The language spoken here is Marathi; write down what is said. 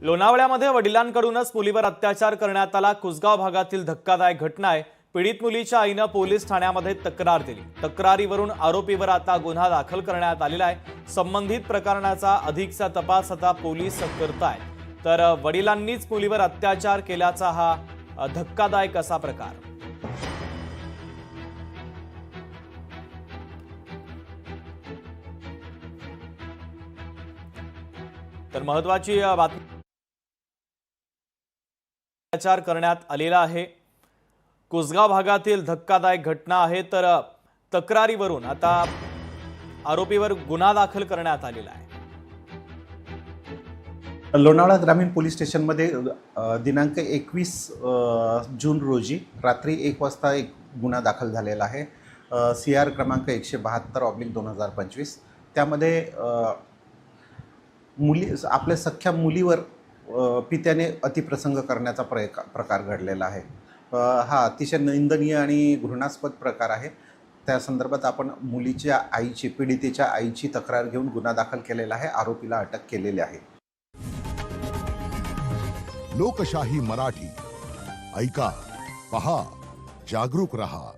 लोणावळ्यामध्ये वडिलांकडूनच मुलीवर अत्याचार करण्यात आला। कुसगाव भागातील धक्कादायक घटना आहे। पीडित मुलीच्या आईने पोलीस ठाण्यामध्ये तक्रार दिली। तक्रारीवरून आरोपीवर आता गुन्हा दाखल करण्यात आलेला आहे। संबंधित प्रकरणाचा अधिकचा तपास आता पोलीस करतायत। तर वडिलांनीच मुलीवर अत्याचार केल्याचा हा धक्कादायक असा प्रकार। तर महत्त्वाची बातमी अत्याचार करण्यात आलेला आहे। कुसगाव भागातील धक्कादायक घटना आहे। तर तक्रारीवरून आता आरोपीवर गुन्हा दाखल करण्यात आलेला आहे। लोणावळा ग्रामीण पोलीस स्टेशनमध्ये दिनांक 21 जून रोजी रात्री 1 वाजता एक गुन्हा दाखल झालेला आहे। CR क्रमांक 172/2025। त्यामध्ये आपल्या सख्ख्या मुलीवर पित्याने अतिप्रसंग करण्याचा प्रकार घडलेला आहे। हा अतिशय निंदनीय आणि घृणास्पद प्रकार आहे। त्या संदर्भात आपण मुलीच्या आईची, पीडितेच्या आईची तक्रार घेऊन गुन्हा दाखल केलेला आहे। आरोपीला अटक केलेली आहे। लोकशाही मराठी ऐका, पहा, जागरूक रहा।